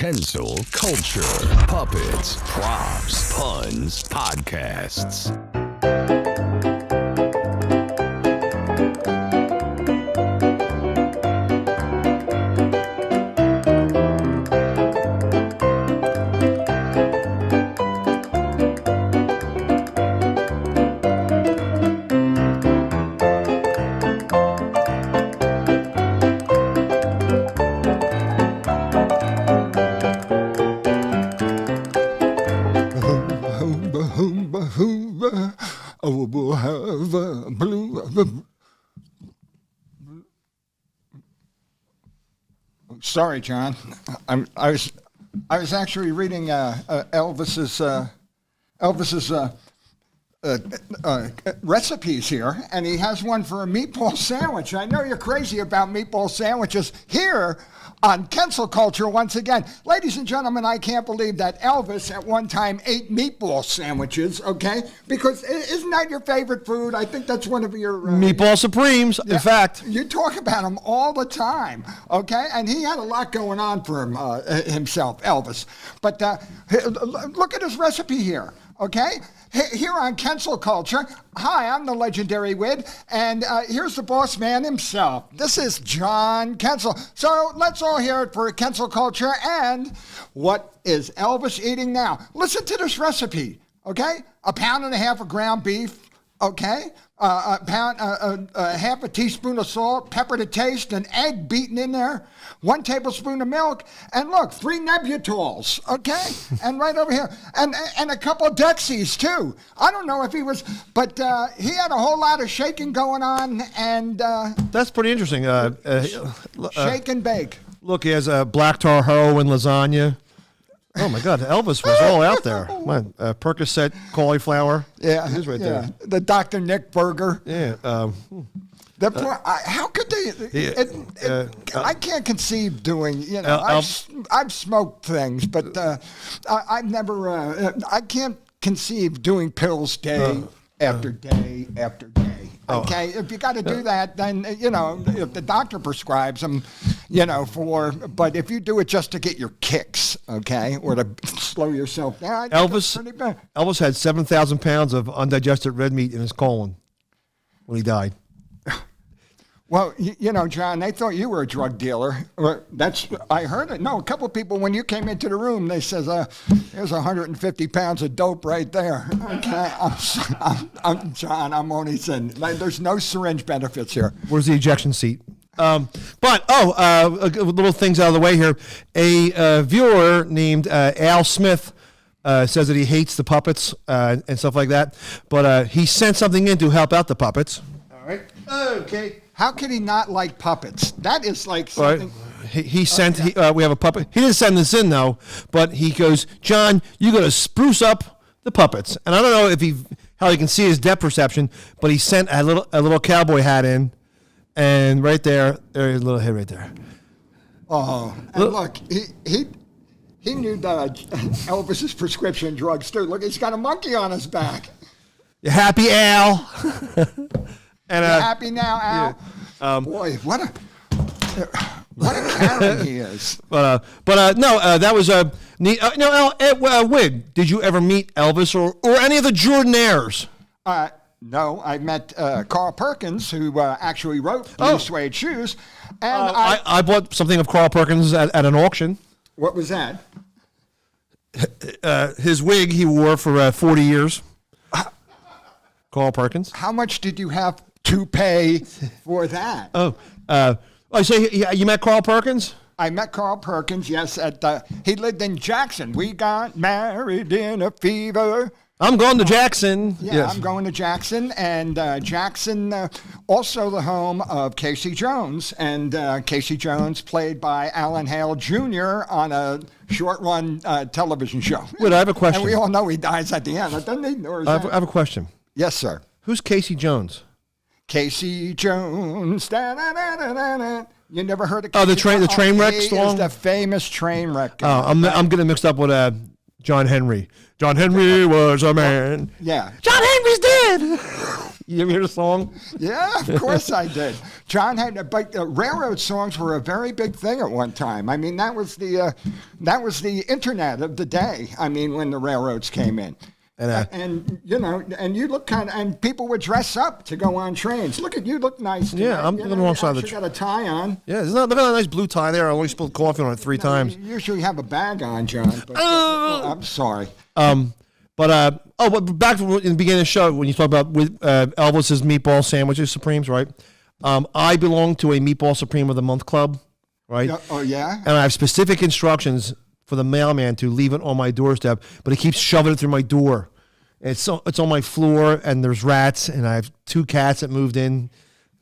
Kensil Culture, Puppets, Props, Puns, Podcasts. Sorry, John. I was actually reading Elvis's recipes here, and he has one for a meatball sandwich. I know you're crazy about meatball sandwiches here on Kensil Culture once again. Ladies and gentlemen, I can't believe that Elvis at one time ate meatball sandwiches, okay? Because isn't that your favorite food? I think that's one of your... Meatball Supremes, in fact. You talk about them all the time, okay? And he had a lot going on for himself, Elvis. But look at his recipe here, okay? Here on Kensil Culture, hi, I'm the legendary Wid, and here's the boss man himself. This is John Kensil. So let's all hear it for Kensil Culture. And what is Elvis eating now? Listen to this recipe, okay? 1.5 pounds of ground beef, okay? Half a teaspoon of salt, pepper to taste, an egg beaten in there, 1 tablespoon of milk, and look, 3 Nebutols, okay? And right over here, and a couple of Dexies too. I don't know if he was, but he had a whole lot of shaking going on, and that's pretty interesting. Shake and bake. Look, he has a black tar heroin lasagna. Oh my God, Elvis was all out there. Percocet cauliflower. Yeah, it is right there. The Dr. Nick burger. Yeah. How could they? I can't conceive doing. I've smoked things, but I've never. I can't conceive doing pills day after day after day. Okay, if you got to do that, then if the doctor prescribes them, but if you do it just to get your kicks, okay, or to slow yourself down, Elvis had 7,000 pounds of undigested red meat in his colon when he died. Well, John, they thought you were a drug dealer. I heard it. No, a couple of people, when you came into the room, they says, there's 150 pounds of dope right there. Okay, I'm John, I'm only saying, there's no syringe benefits here. Where's the ejection seat? Little things out of the way here. A viewer named Al Smith says that he hates the puppets and stuff like that, but he sent something in to help out the puppets. All right. Okay. How could he not like puppets? That is like something. Right. He sent. We have a puppet. He didn't send this in though, but he goes, John, you got to spruce up the puppets. And I don't know how he can see his depth perception, but he sent a little cowboy hat in, and right there's a little head right there. Oh, and look, he knew Elvis's prescription drugs too. Look, he's got a monkey on his back. You happy, Al? And you happy now, Al? Yeah. Boy, what a Karen he is. No, that was neat. Al, Wig, did you ever meet Elvis or any of the Jordanaires? No, I met Carl Perkins, who actually wrote Blue Suede Shoes. And I bought something of Carl Perkins at an auction. What was that? His wig he wore for 40 years. Carl Perkins. How much did you have to pay for that? So you met Carl Perkins? I met Carl Perkins, yes. He lived in Jackson. We got married in a fever. I'm going to Jackson. Yeah, yes. I'm going to Jackson. And Jackson, also the home of Casey Jones. And Casey Jones played by Alan Hale Jr. on a short-run television show. Wait, I have a question. And we all know he dies at the end, doesn't he? I have a question. Yes, sir. Who's Casey Jones? Casey Jones. Da-da-da-da-da-da. You never heard of Casey? Oh, the train wreck song? He is the famous train wreck guy. I'm getting mixed up with John Henry. John Henry was a man. Yeah. John Henry's dead. You ever hear the song? Yeah, of course I did. John had, but railroad songs were a very big thing at one time. I mean, that was the internet of the day. I mean, when the railroads came in. And you know, and you look kind of, and people would dress up to go on trains. Look at you, look nice. Tonight. Yeah, I'm going to watch the. You got a tie on. Yeah, look at that nice blue tie there. I only spilled coffee on it 3 times. You usually have a bag on, John. But, I'm sorry. But back to in the beginning of the show when you talk about with Elvis's meatball sandwiches, Supremes, right? I belong to a Meatball Supreme of the Month club, right? Oh yeah. And I have specific instructions for the mailman to leave it on my doorstep, but he keeps shoving it through my door. It's on my floor, and there's rats, and I have 2 cats that moved in.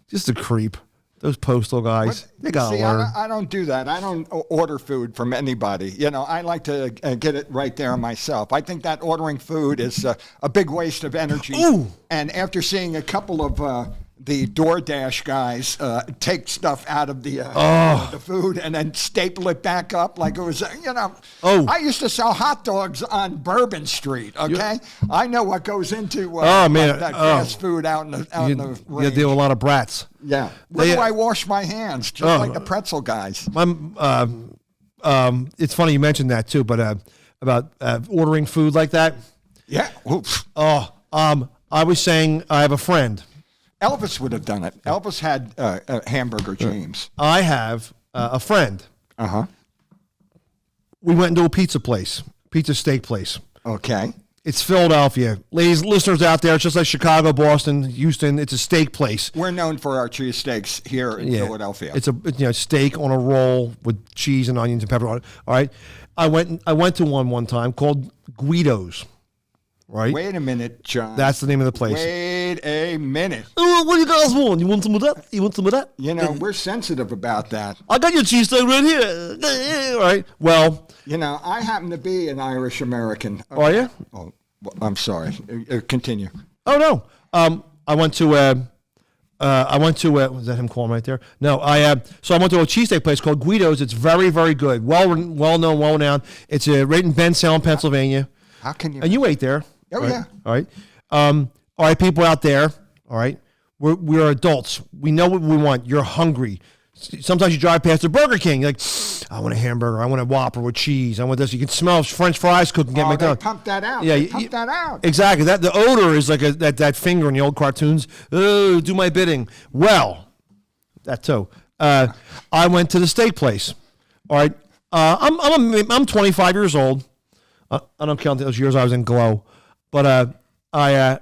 Just a creep. Those postal guys, they got to learn. I don't do that. I don't order food from anybody. You know, I like to get it right there myself. I think that ordering food is a big waste of energy. Ooh. And after seeing a couple of the DoorDash guys take stuff out of the food and then staple it back up like it was, you know. Oh. I used to sell hot dogs on Bourbon Street, okay? I know what goes into that fast food out in the range. You deal with a lot of brats. Yeah. Where do I wash my hands? Just like the pretzel guys. It's funny you mentioned that too, but about ordering food like that. Yeah. Oops. I was saying I have a friend. Elvis would have done it. Elvis had a hamburger James. I have a friend. Uh-huh. We went into a pizza steak place. Okay. It's Philadelphia. Ladies, listeners out there, it's just like Chicago, Boston, Houston. It's a steak place. We're known for our cheesesteaks here in Philadelphia. It's a steak on a roll with cheese and onions and pepper on it. All right. I went to one time called Guido's. Right? Wait a minute, John. That's the name of the place. Wait a minute. Oh, what do you guys want? You want some of that? You want some of that? You know, we're sensitive about that. I got your cheesesteak right here. All right. Well. You know, I happen to be an Irish American. Okay. Are you? Oh, well, I'm sorry. Continue. Oh, no. I went to was that him calling right there? No, so I went to a cheesesteak place called Guido's. It's very, very good. Well known, well renowned. It's right in Ben Salem, Pennsylvania. How can you? And you ate there. Oh, right? yeah. All right. All right, people out there. All right. We're adults. We know what we want. You're hungry. Sometimes you drive past a Burger King. You're like, I want a hamburger. I want a Whopper with cheese. I want this. You can smell French fries cooking. Get McDonald's. They pump that out. Yeah, pump that out. Exactly. The odor is like that finger in the old cartoons. Oh, do my bidding. Well, that too. I went to the steak place. All right. I'm 25 years old. I don't count those years I was in Glow, but I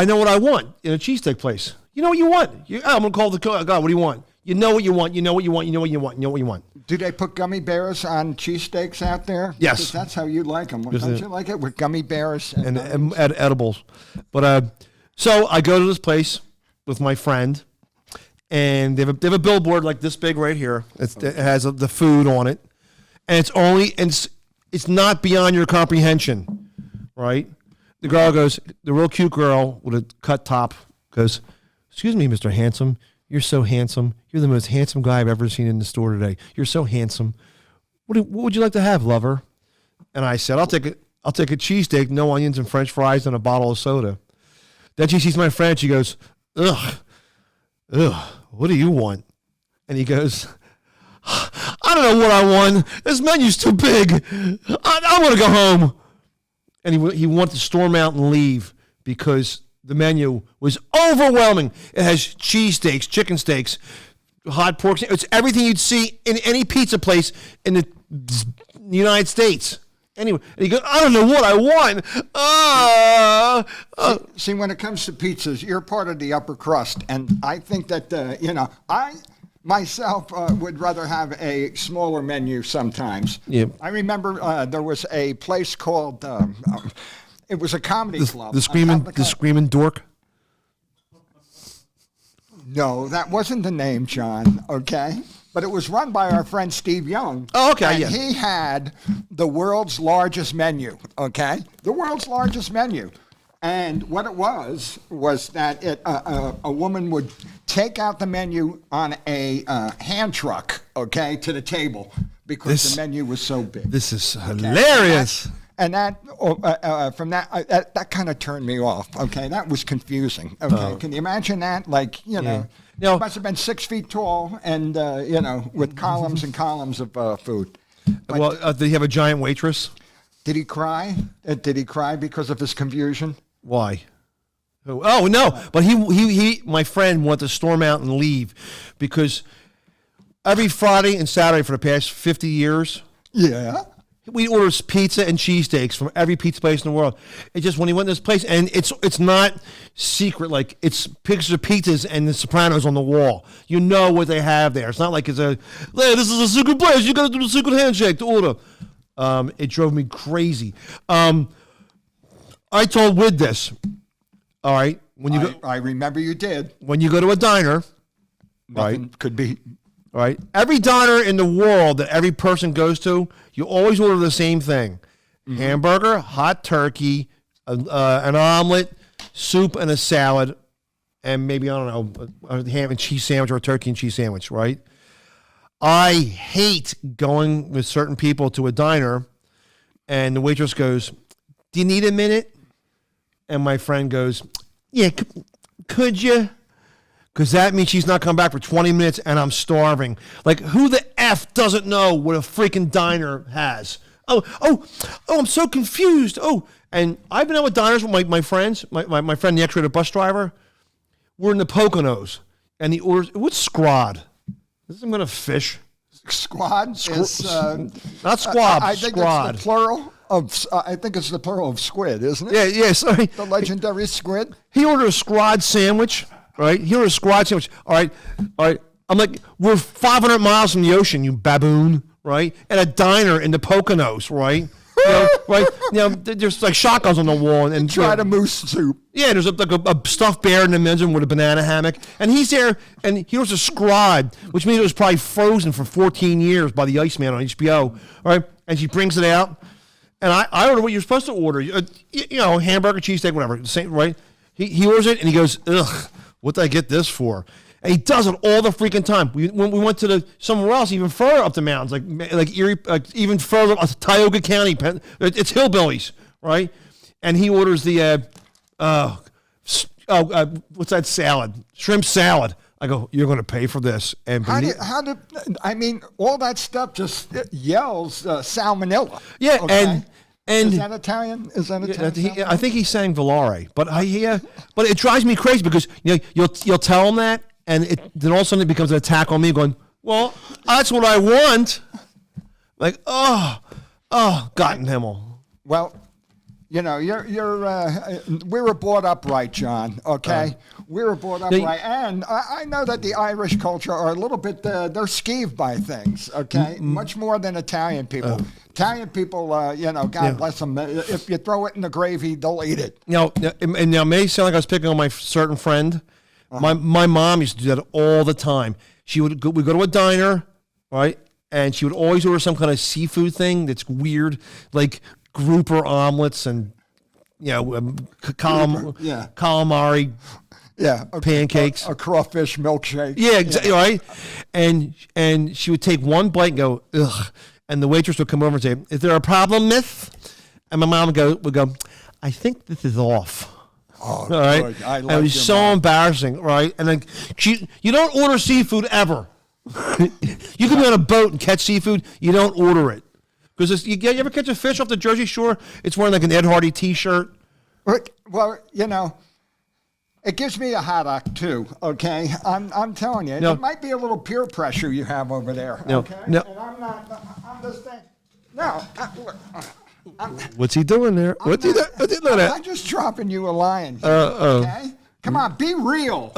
know what I want in a cheesesteak place. You know what you want. I'm gonna call the God. What do you want? You know what you want. You know what you want. You know what you want. You know what you want. Do they put gummy bears on cheesesteaks out there? Yes, because that's how you like them. Don't you like it with gummy bears and edibles? But so I go to this place with my friend, and they have a billboard like this big right here. It has the food on it, and it's not beyond your comprehension, right? The girl goes, the real cute girl with a cut top goes, excuse me, Mr. Handsome. You're so handsome. You're the most handsome guy I've ever seen in the store today. You're so handsome. What would you like to have, lover? And I said, I'll take a cheesesteak, no onions and French fries, and a bottle of soda. Then she sees my friend. She goes, ugh, what do you want? And he goes, I don't know what I want. This menu's too big. I want to go home. And he wanted to storm out and leave because the menu was overwhelming. It has cheesesteaks, chicken steaks, hot pork. It's everything you'd see in any pizza place in the United States. Anyway, and he goes, I don't know what I want. See, when it comes to pizzas, you're part of the upper crust. And I think that, I myself would rather have a smaller menu sometimes. Yeah. I remember there was a place called, it was a comedy club. The Screaming Dork? No, that wasn't the name, John, okay? But it was run by our friend Steve Young. Oh, okay, and yeah. He had the world's largest menu, okay? The world's largest menu. And what it was that a woman would take out the menu on a hand truck, okay, to the table because the menu was so big. This is hilarious. And that, from that kind of turned me off. Okay, that was confusing. Okay, can you imagine that? Like, it must have been 6 feet tall, and with columns and columns of food. But, did he have a giant waitress? Did he cry? Did he cry because of his confusion? Why? Oh no! But he my friend wanted to storm out and leave because every Friday and Saturday for the past 50 years. Yeah. We order pizza and cheesesteaks from every pizza place in the world. It's just when he went to this place, and it's not secret. Like, it's pictures of pizzas and the Sopranos on the wall. You know what they have there. It's not like it's hey, this is a secret place. You got to do the secret handshake to order. It drove me crazy. I told Wid this. All right, I remember you did. When you go to a diner, Nothing could be. All right. Every diner in the world that every person goes to, you always order the same thing: hamburger, hot turkey, an omelet, soup, and a salad, and maybe, I don't know, a ham and cheese sandwich or a turkey and cheese sandwich. Right? I hate going with certain people to a diner, and the waitress goes, "Do you need a minute?" And my friend goes, "Yeah, could you?" Because that means she's not coming back for 20 minutes and I'm starving. Like, who the F doesn't know what a freaking diner has? Oh, I'm so confused. Oh, and I've been out with diners with my friends, my friend, the X-rated bus driver. We're in the Poconos, and he orders, what's scrod? Is some kind of fish? Squad is... not squab, I think scrod. it's the plural of... I think it's the plural of squid, isn't it? Yeah, sorry. The legendary squid? He ordered a scrod sandwich. Right? Here a squad sandwich. All right. I'm like, we're 500 miles from the ocean, you baboon, right? At a diner in the Poconos, right? Right? There's like shotguns on the wall. And tried a moose soup. Yeah, there's a stuffed bear in the men's room with a banana hammock. And he's there, and he was a scrod, which means it was probably frozen for 14 years by the Iceman on HBO, right? And she brings it out. And I order what you're supposed to order. Hamburger, cheesesteak, whatever. Same, right? He orders it, and he goes, ugh. What did I get this for? And he does it all the freaking time. When we went to somewhere else, even further up the mountains, like Erie, even further up Tioga County. It's hillbillies, right? And he orders the what's that salad? Shrimp salad. I go, you're going to pay for this. And all that stuff just yells salmonella. Yeah, okay? And is that Italian? I think he sang Volare, but but it drives me crazy because you'll tell him that, and then all of a sudden it becomes an attack on me, going, "Well, that's what I want." Like, Gotten Himmel. Well, we were brought up right, John. Okay, we were brought up right, and I know that the Irish culture are a little bit they're skeeved by things. Okay, much more than Italian people. Italian people, God bless them. If you throw it in the gravy, they'll eat it. Now, it may sound like I was picking on my certain friend. My mom used to do that all the time. We'd go to a diner, right, and she would always order some kind of seafood thing that's weird, like grouper omelets and calamari. Yeah, pancakes, a crawfish milkshake. Yeah, exactly, right. And she would take one bite and go, ugh. And the waitress would come over and say, "Is there a problem, miss?" And my mom would go, "I think this is off." Oh, all right. Good. I like it was so embarrassing, right? And then you don't order seafood ever. You can be on a boat and catch seafood. You don't order it because you ever catch a fish off the Jersey Shore? It's wearing like an Ed Hardy T-shirt. Well, it gives me a headache too. Okay, I'm telling you, it might be a little peer pressure you have over there. Okay, and I'm not. I'm just saying. No. What's he doing there? What's he doing? I'm just dropping you a line. Okay, come on, be real.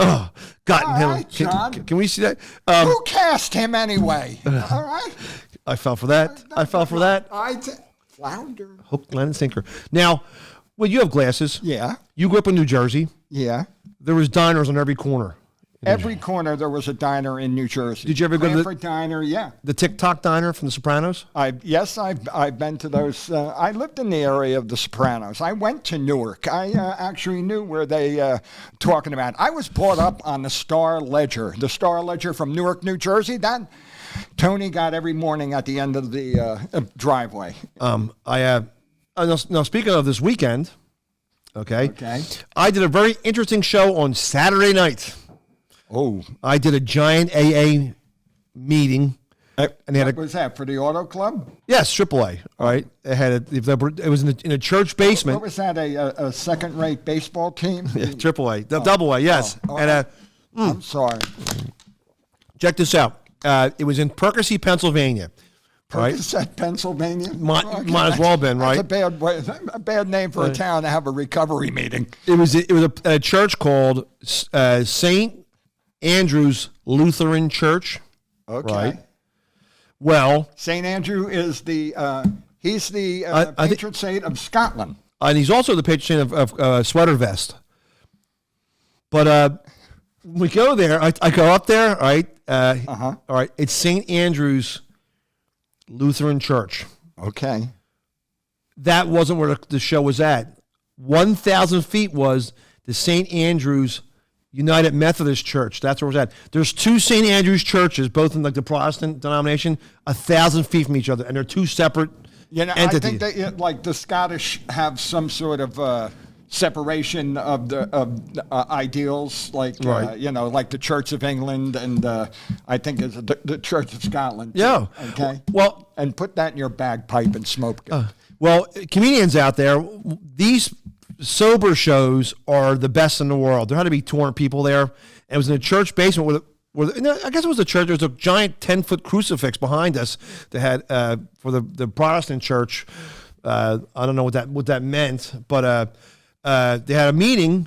Gotten him. Right, John. Can we see that? Who cast him anyway? All right. I fell for that. Flounder. Hook, line, and sinker. Now, well, you have glasses. Yeah. You grew up in New Jersey. Yeah. There was diners on every corner. Every corner there was a diner in New Jersey. Did you ever go to the diner? Yeah. The TikTok diner from The Sopranos? Yes, I've been to those. I lived in the area of The Sopranos. I went to Newark. I actually knew where they talking about. I was brought up on the Star Ledger from Newark, New Jersey. That Tony got every morning at the end of the driveway. now, speaking of this weekend, okay, Okay. I did a very interesting show on Saturday night. Oh. I did a giant AA meeting. And they had What was that, for the auto club? Yes, AAA. All right, it was in a church basement. What was that, a second-rate baseball team? Yeah, AAA, Double A, yes. And I'm sorry. check this out. It was in Percy, Pennsylvania. Right? Percocet, Pennsylvania? Might as well have been, right? That's a bad name for a town to have a recovery meeting. It was a church called St. Andrew's Lutheran Church. Okay. Right. Well, St. Andrew is he's the I patron saint of Scotland. and he's also the patron saint of Sweater Vest. But we go there. I go up there, right? All right. It's St. Andrew's Lutheran Church. Okay. That wasn't where the show was at. 1,000 feet was the St. Andrew's United Methodist Church. That's where it was at. There's two St. Andrew's churches, both in like the Protestant denomination, 1,000 feet from each other, and they're two separate entities. I think that like the Scottish have some sort of separation of the ideals, like Right. like the Church of England, and I think it's the Church of Scotland. too. Yeah. Okay. Well, And put that in your bagpipe and smoke it. well, comedians out there, these sober shows are the best in the world. There had to be 200 people there. It was in a church basement I guess it was a church. There was a giant 10-foot crucifix behind us that had for the Protestant church. I don't know what that meant, but they had a meeting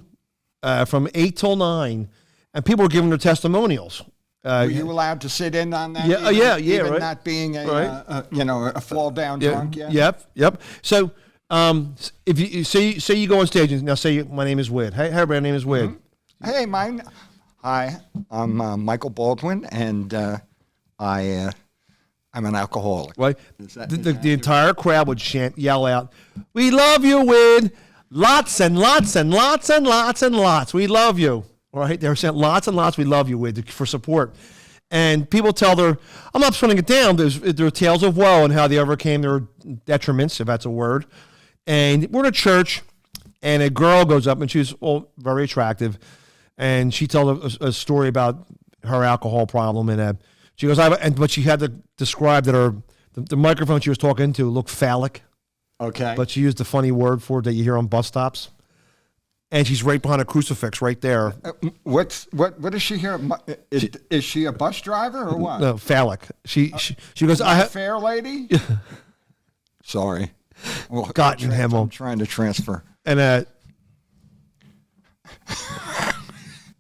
from 8 till 9, and people were giving their testimonials. Were you allowed to sit in on that? Yeah, even right. not being Right. a fall down drunk. Yeah. Yep. So, if you say you go on stage and now say my name is Wid. Hey, everybody, my name is Wid. Hey, hi, I'm Michael Baldwin, and I'm an alcoholic. Right. Is that The entire crowd would yell out, "We love you, Wid! Lots and lots and lots and lots and lots. We love you." All right. They were saying lots and lots. We love you, Wid, for support. And people tell I'm not putting it down. Their tales of woe and how they overcame their detriments, if that's a word. And we're in a church, and a girl goes up, and she's very attractive, and she told a story about her alcohol problem, and she goes, but she had to describe that the microphone she was talking into looked phallic, Okay. but she used a funny word for it that you hear on bus stops, and she's right behind a crucifix right there. What is she here? Is she a bus driver or what? No, phallic. She goes, A fair lady? Sorry. Well, Got in Himmel. I'm trying to transfer. and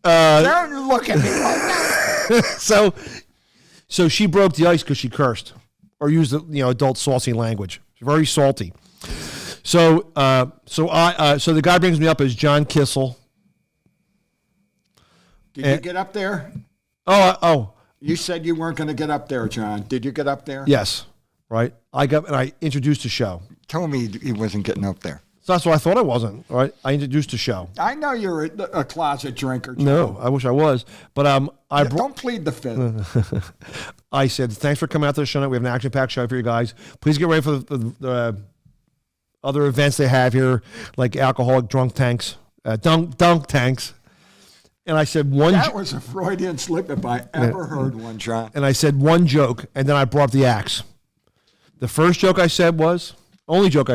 Don't look at me like that. So she broke the ice because she cursed or used adult saucy language. She's very salty. So the guy brings me up as John Kensil. Did you get up there? Oh, You said you weren't going to get up there, John. Did you get up there? yes, right. I got and I introduced the show. Told me he wasn't getting up there. So that's what I thought I wasn't. Right. I introduced the show. I know you're a closet drinker, John. No, I wish I was. But Don't plead the fifth. I said, thanks for coming out to the show night. We have an action-packed show for you guys. Please get ready for the other events they have here, like alcoholic drunk tanks, dunk tanks. And I said That was a Freudian slip if I ever heard one, John. and I said one joke, and then I brought up the axe. The first joke I said was, should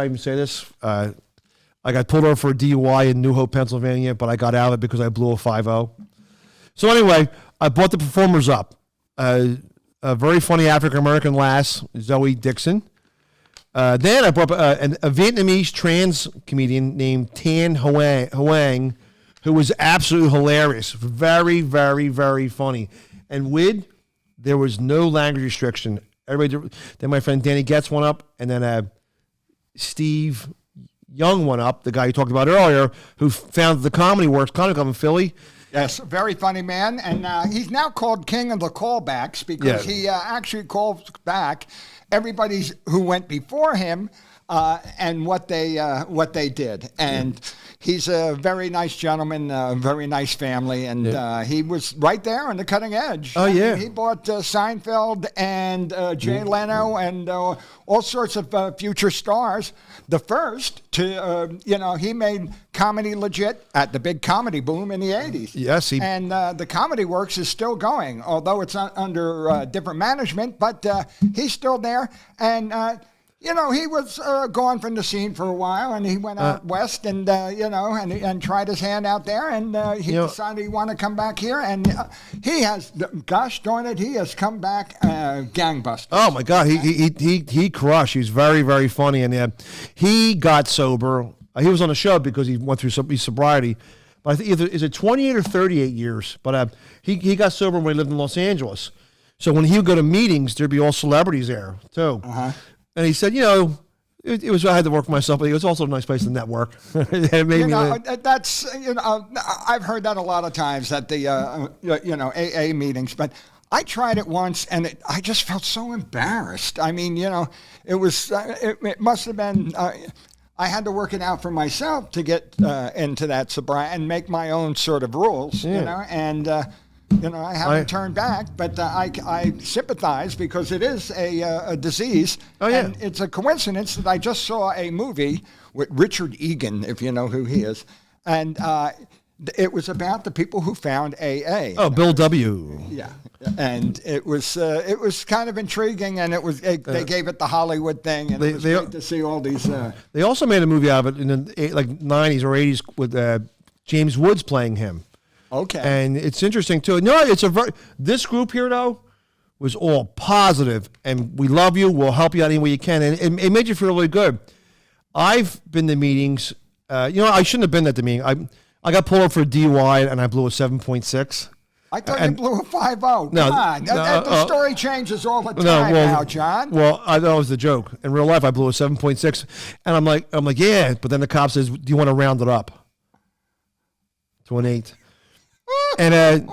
I even say this? I got pulled over for a DUI in New Hope, Pennsylvania, but I got out of it because I blew a 5-0. So anyway, I brought the performers up. A very funny African-American lass, Zoe Dixon. Then I brought up a Vietnamese trans comedian named Tan Hoang, who was absolutely hilarious. Very, very, very funny. And there was no language restriction. Then my friend Danny Getz went up, and then Steve Young went up, the guy you talked about earlier, who founded the Comedy Works Comedy Club in Philly. Yes, a very funny man, and he's now called King of the Callbacks because he actually calls back everybody who went before him and what they did. And he's a very nice gentleman, a very nice family, and he was right there on the cutting edge. Oh, yeah. I mean, he bought Seinfeld and Jay Leno and all sorts of future stars. The first to, he made comedy legit at the big comedy boom in the 80s. Yes. And the Comedy Works is still going, although it's under different management, but he's still there. And, he was gone from the scene for a while, and he went out west and, and tried his hand out there, and he decided he wanted to come back here, and he has, gosh darn it, he has come back gangbusters. Oh, my God. He crushed. He was very, very funny, and he got sober. He was on the show because he went through some sobriety. But I think either is it 28 or 38 years. But he got sober when he lived in Los Angeles. So when he would go to meetings, there'd be all celebrities there, too. Uh-huh. And he said, it was, I had to work for myself, but it was also a nice place to network. It made that's, I've heard that a lot of times at the, AA meetings, but I tried it once and I just felt so embarrassed. I mean, it was, it must have been, I had to work it out for myself to get into that sobriety and make my own sort of rules, and, I haven't turned back, but I sympathize because it is a disease. Oh, yeah. And it's a coincidence that I just saw a movie with Richard Egan, if you know who he is. And it was about the people who found AA. Oh, Bill W. Yeah. And it was kind of intriguing, and they gave it the Hollywood thing, and it was great to see all these. They also made a movie out of it in the 90s or 80s with James Woods playing him. Okay. And it's interesting, too. No, this group here, though, was all positive, and we love you. We'll help you out any way you can. And it made you feel really good. I've been to meetings. I shouldn't have been at the meeting. I got pulled up for a DUI, and I blew a 7.6. I thought you blew a 5.0. Come on. The story changes all the time now, John. Well, I thought it was the joke. In real life, I blew a 7.6. And I'm like, yeah. But then the cop says, do you want to round it up to an 8? And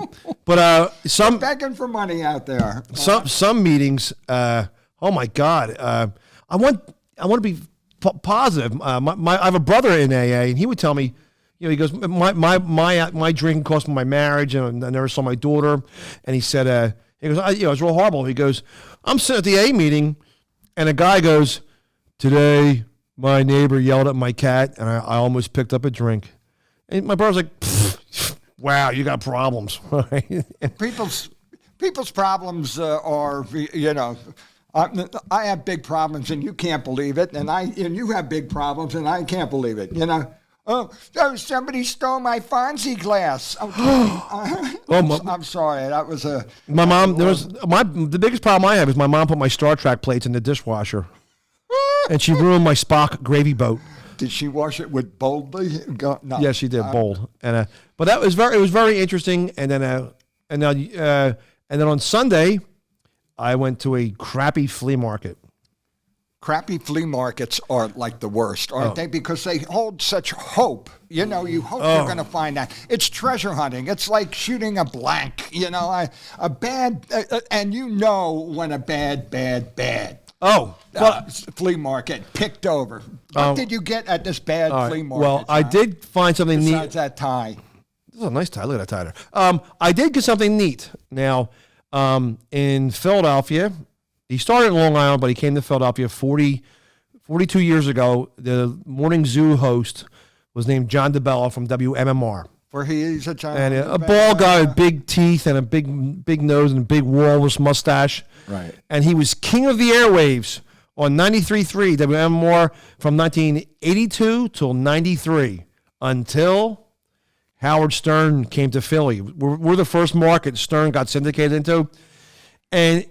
some begging for money out there. Some meetings. Oh my God. I want to be positive. I have a brother in AA, and he would tell me, he goes, my drinking cost me my marriage, and I never saw my daughter. And he said, it was real horrible. He goes, I'm sitting at the AA meeting, and a guy goes, today my neighbor yelled at my cat, and I almost picked up a drink. And my brother's like, wow, you got problems. People's problems are, I have big problems and you can't believe it, and you have big problems and I can't believe it. Oh, somebody stole my Fonzie glass. I'm sorry, that was a. My mom. The biggest problem I have is my mom put my Star Trek plates in the dishwasher, and she ruined my Spock gravy boat. Did she wash it with Boldly? No. Yes, she did, Bold. And but it was very interesting. And then on Sunday, I went to a crappy flea market. Crappy flea markets are like the worst, aren't they? Because they hold such hope. You hope you're going to find that. It's treasure hunting. It's like shooting a blank. A bad, and when a bad. Flea market picked over. What did you get at this bad flea market? Well, I did find something neat. Besides that tie. This is a nice tie. Look at that tie there. I did get something neat. Now, in Philadelphia, he started in Long Island, but he came to Philadelphia 42 years ago. The morning zoo host was named John DeBella from WMMR. Where he's a John. And a bald guy with big teeth and a big nose and a big walrus mustache. Right. And he was king of the airwaves on 93.3 WMMR from 1982 till 93 until Howard Stern came to Philly. We're the first market Stern got syndicated into. And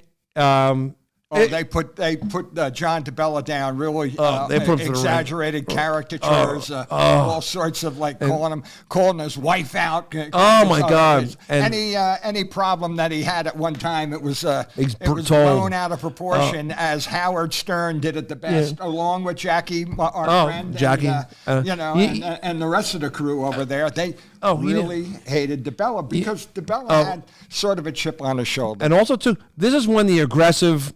Oh, they put John DeBella down really they put him through the exaggerated caricatures, all sorts of like calling his wife out. Oh my God! Any problem that he had at one time, it was told. blown out of proportion, as Howard Stern did it the best, along with Jackie, our friend, Jackie, and the rest of the crew over there. They really hated DeBella because DeBella had sort of a chip on his shoulder. And also, too, this is when the aggressive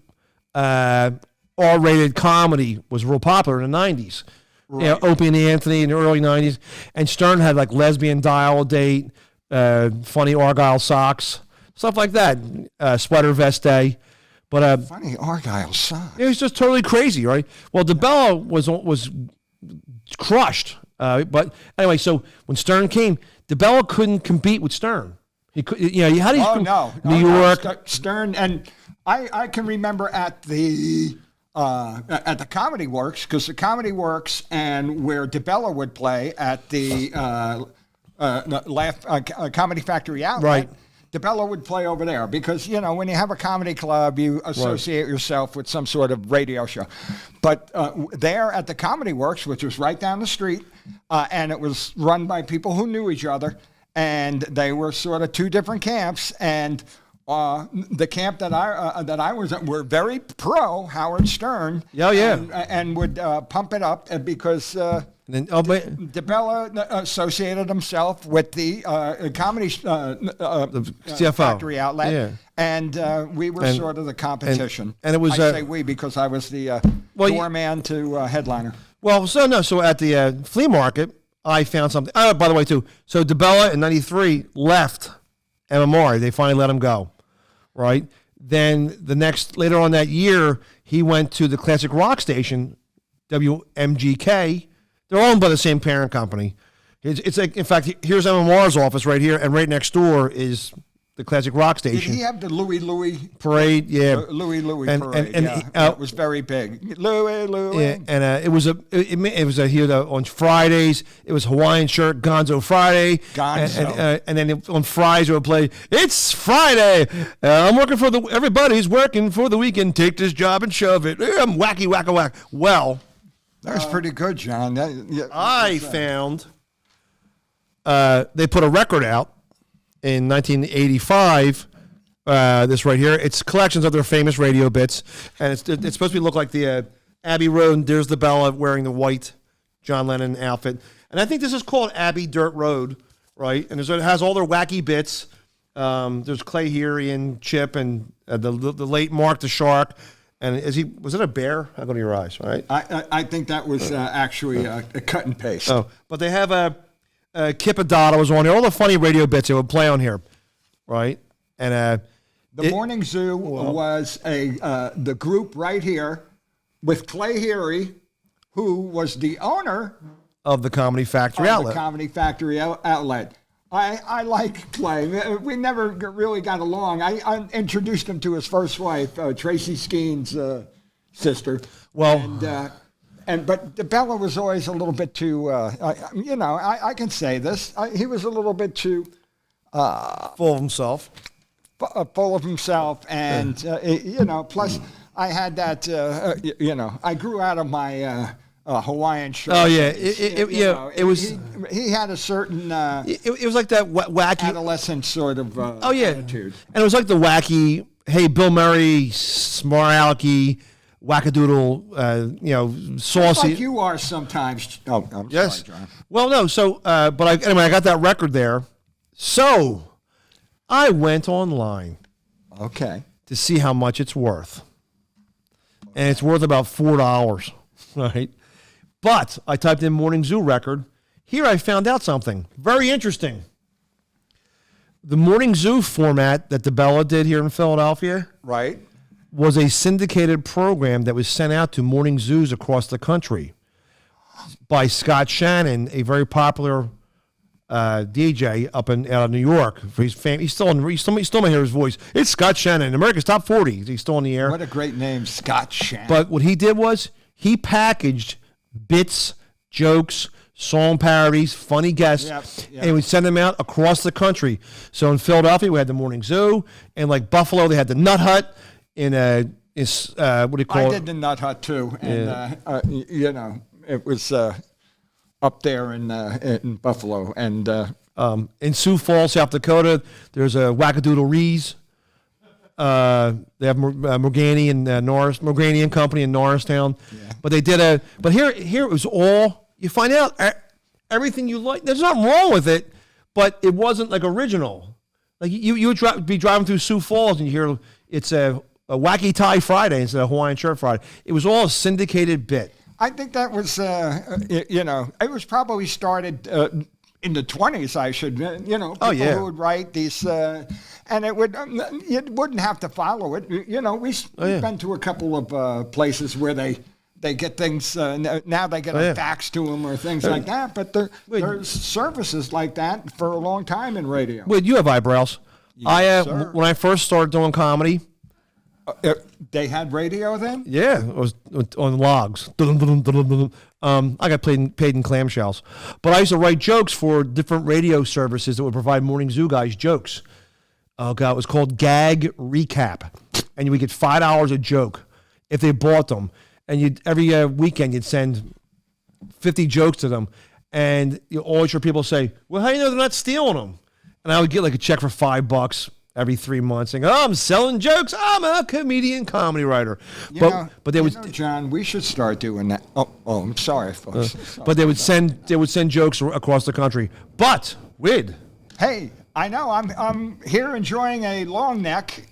R-rated comedy was real popular in the 90s. Right. You know, Opie and Anthony in the early 90s. And Stern had like Lesbian Dial Date, Funny Argyle Socks, stuff like that. Sweater Vest Day. But Funny Argyle Socks. It was just totally crazy, right? Well, DeBella was crushed. But anyway, so when Stern came, DeBella couldn't compete with Stern. He could, how do you? New York. Stern, and I can remember at the Comedy Works, because the Comedy Works and where DeBella would play at the Comedy Factory Outlet. Right. DeBella would play over there because, when you have a comedy club, you associate yourself with some sort of radio show. But there at the Comedy Works, which was right down the street, and it was run by people who knew each other, and they were sort of two different camps, and the camp that I was at were very pro Howard Stern. And would pump it up because DeBella associated himself with the comedy factory outlet, and we were sort of the competition. And it was I say we because I was the doorman to headliner. Well, so at the flea market, I found something. Oh, by the way, too. So DeBella in '93 left MMR. They finally let him go. Right. Then later on that year, he went to the classic rock station, WMGK. They're owned by the same parent company. It's like, in fact, here's MMR's office right here, and right next door is the classic rock station. Did he have the Louis parade? Yeah, Louis parade. It was very big. Louis. Yeah, and it was here on Fridays. It was Hawaiian shirt, Gonzo Friday. Gonzo. And then on Fridays it would play. It's Friday. I'm working for everybody's working for the weekend. Take this job and shove it. I'm wacky whack a whack. Well, that's pretty good, John. I found they put a record out in 1985, this right here. It's collections of their famous radio bits, and it's supposed to look like the Abbey Road, and there's the Bella wearing the white John Lennon outfit. And I think this is called Abbey Dirt Road, right? And it has all their wacky bits. There's Clay Heery and Chip and the late Mark the Shark. And was it a bear? I'll go to your eyes, right? I think that was actually a cut and paste. Oh, but they have Kip Adada was on there. All the funny radio bits they would play on here, right? And the Morning Zoo was the group right here with Clay Heery, who was the owner of the Comedy Factory Outlet. The Comedy Factory Outlet. I like Clay. We never really got along. I introduced him to his first wife, Tracy Skeen's sister. Well. But DeBella was always a little bit too, I can say this. He was a little bit too full of himself. Full of himself. And, plus I had that, I grew out of my Hawaiian shirt. Oh, yeah. It was. He had a certain. It was like that wacky. Adolescent sort of attitude. And it was like the wacky, hey, Bill Murray, smart alecky, wackadoodle, saucy. Like you are sometimes. Oh, I'm sorry, John. Well, no. So, anyway, I got that record there. So, I went online. Okay. To see how much it's worth, and it's worth about $4, right? But I typed in Morning Zoo record. Here I found out something very interesting. The Morning Zoo format that DeBella did here in Philadelphia, right, was a syndicated program that was sent out to morning zoos across the country by Scott Shannon, a very popular DJ out of New York. He's still might hear his voice. It's Scott Shannon, America's Top 40. He's still on the air. What a great name, Scott Shannon. But what he did was he packaged bits, jokes, song parodies, funny guests, and we send them out across the country. So in Philadelphia, we had the Morning Zoo, and like Buffalo, they had the Nut Hut. In what do you call I it? did the Nut Hut too, and you know, it was up there in Buffalo, and In Sioux Falls, South Dakota, there's a Wackadoodle Rees. They have Morgani and Morgani and Company in Norristown. Yeah. But they did but here it was all, you find out everything you like. There's nothing wrong with it, but it wasn't like original. Like you would be driving through Sioux Falls and you hear it's a Wacky Tie Friday instead of Hawaiian Shirt Friday. It was all a syndicated bit. I think that was, you know, it was probably started in the 20s, I should, you know, people who would write these, and it would, you wouldn't have to follow it. You know, we've been to a couple of places where they get things, now they get a fax to them or things like that, but there's services like that for a long time in radio. Wait, you have eyebrows. Yes, when I first started doing comedy, they had radio then? Yeah, it was on logs. I got paid in clamshells. But I used to write jokes for different radio services that would provide Morning Zoo guys jokes. Oh, God, it was called Gag Recap. And you would get $5 a joke if they bought them. And every weekend you'd send 50 jokes to them. And you always hear people say, well, how do you know they're not stealing them? And I would get like a check for $5 every 3 months, saying, "Oh, I'm selling jokes. I'm a comedian, comedy writer." But they would, John, we should start doing that. Oh, I'm sorry, folks. But they would send jokes across the country. But hey, I know I'm here enjoying a long neck.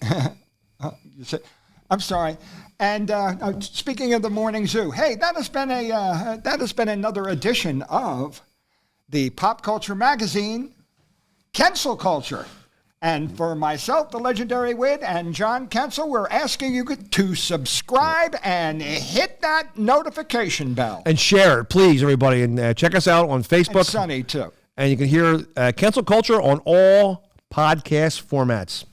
I'm sorry. And speaking of the Morning Zoo, hey, that has been another edition of the Pop Culture Magazine, Kensil Culture. And for myself, the legendary Wid, and John Kensil, we're asking you to subscribe and hit that notification bell. And share it, please, everybody. And check us out on Facebook. And Sunny, too. And you can hear Kensil Culture on all podcast formats.